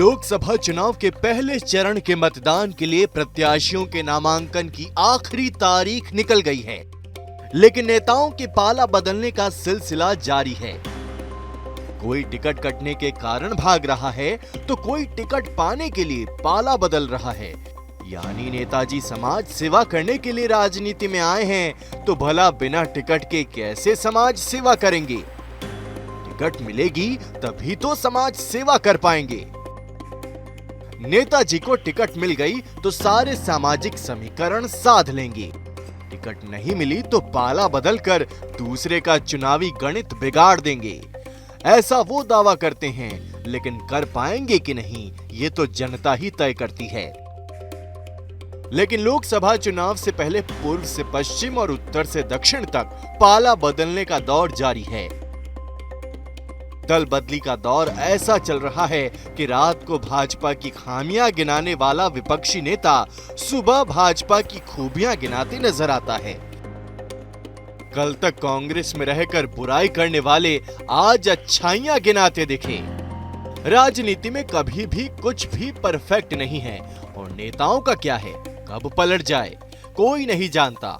लोकसभा चुनाव के पहले चरण के मतदान के लिए प्रत्याशियों के नामांकन की आखिरी तारीख निकल गई है, लेकिन नेताओं के पाला बदलने का सिलसिला जारी है। कोई टिकट कटने के कारण भाग रहा है तो कोई टिकट पाने के लिए पाला बदल रहा है। यानी नेताजी समाज सेवा करने के लिए राजनीति में आए हैं तो भला बिना टिकट के कैसे समाज सेवा करेंगे? टिकट मिलेगी तभी तो समाज सेवा कर पाएंगे। नेताजी को टिकट मिल गई तो सारे सामाजिक समीकरण साध लेंगे। टिकट नहीं मिली तो पाला बदलकर दूसरे का चुनावी गणित बिगाड़ देंगे। ऐसा वो दावा करते हैं, लेकिन कर पाएंगे कि नहीं ये तो जनता ही तय करती है। लेकिन लोकसभा चुनाव से पहले पूर्व से पश्चिम और उत्तर से दक्षिण तक पाला बदलने का दौर जारी है। दल बदली का दौर ऐसा चल रहा है कि रात को भाजपा की खामियां गिनाने वाला विपक्षी नेता सुबह भाजपा की खूबियां गिनाते नजर आता है। कल तक कांग्रेस में रहकर बुराई करने वाले आज अच्छाइयां गिनाते दिखे। राजनीति में कभी भी कुछ भी परफेक्ट नहीं है और नेताओं का क्या है, कब पलट जाए कोई नहीं जानता।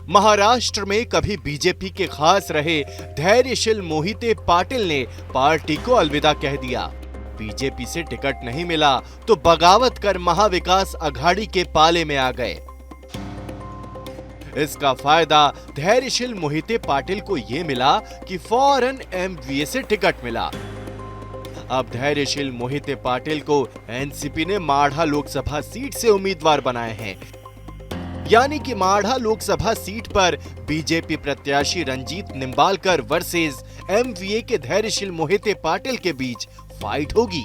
महाराष्ट्र में कभी बीजेपी के खास रहे धैर्यशील मोहिते पाटिल ने पार्टी को अलविदा कह दिया। बीजेपी से टिकट नहीं मिला तो बगावत कर महाविकास अघाड़ी के पाले में आ गए। इसका फायदा धैर्यशील मोहिते पाटिल को यह मिला कि फौरन एमवीए से टिकट मिला। अब धैर्यशील मोहिते पाटिल को एनसीपी ने माढ़ा लोकसभा सीट से उम्मीदवार बनाए हैं। यानी कि माढ़ा लोकसभा सीट पर बीजेपी प्रत्याशी रंजीत निंबालकर वर्सेस एमवीए के धैर्यशील मोहिते पाटिल के बीच फाइट होगी।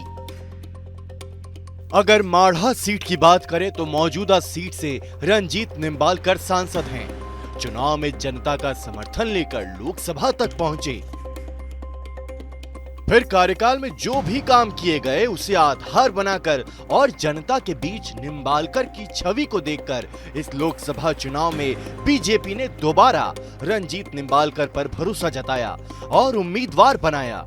अगर माढ़ा सीट की बात करें तो मौजूदा सीट से रंजीत निंबालकर सांसद हैं। चुनाव में जनता का समर्थन लेकर लोकसभा तक पहुंचे। फिर कार्यकाल में जो भी काम किए गए उसे आधार बनाकर और जनता के बीच निंबालकर की छवि को देखकर इस लोकसभा चुनाव में बीजेपी ने दोबारा रंजीत निंबालकर पर भरोसा जताया और उम्मीदवार बनाया।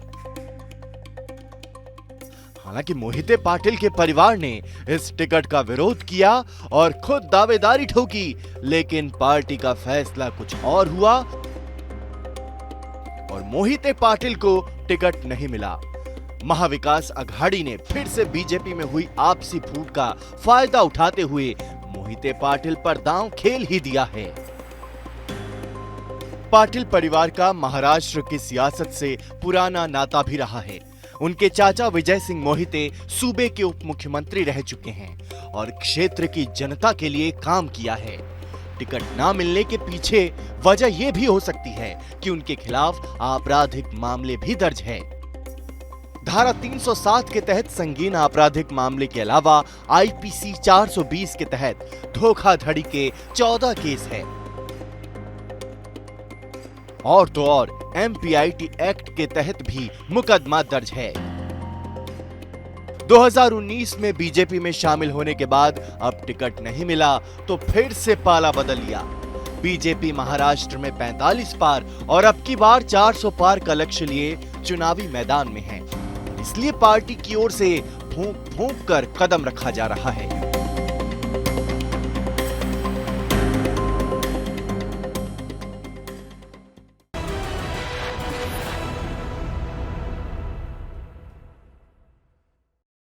हालांकि मोहिते पाटिल के परिवार ने इस टिकट का विरोध किया और खुद दावेदारी ठोकी, लेकिन पार्टी का फैसला कुछ और हुआ और मोहिते पाटिल को टिकट नहीं मिला। महाविकास अघाड़ी ने फिर से बीजेपी में हुई आपसी फूट का फायदा उठाते हुए मोहिते पाटिल पर दांव खेल ही दिया है। पाटिल परिवार का महाराष्ट्र की सियासत से पुराना नाता भी रहा है। उनके चाचा विजय सिंह मोहिते सूबे के उप मुख्यमंत्री रह चुके हैं और क्षेत्र की जनता के लिए काम किया है। टिकट ना मिलने के पीछे वजह यह भी हो सकती है कि उनके खिलाफ आपराधिक मामले भी दर्ज है। धारा 307 के तहत संगीन आपराधिक मामले के अलावा आईपीसी 420 के तहत धोखाधड़ी के 14 केस है। और तो और एमपीआईटी एक्ट के तहत भी मुकदमा दर्ज है। 2019 में बीजेपी में शामिल होने के बाद अब टिकट नहीं मिला तो फिर से पाला बदल लिया। बीजेपी महाराष्ट्र में 45 पार और अब की बार 400 पार का लक्ष्य लिए चुनावी मैदान में है। इसलिए पार्टी की ओर से फूंक फूंक कर कदम रखा जा रहा है।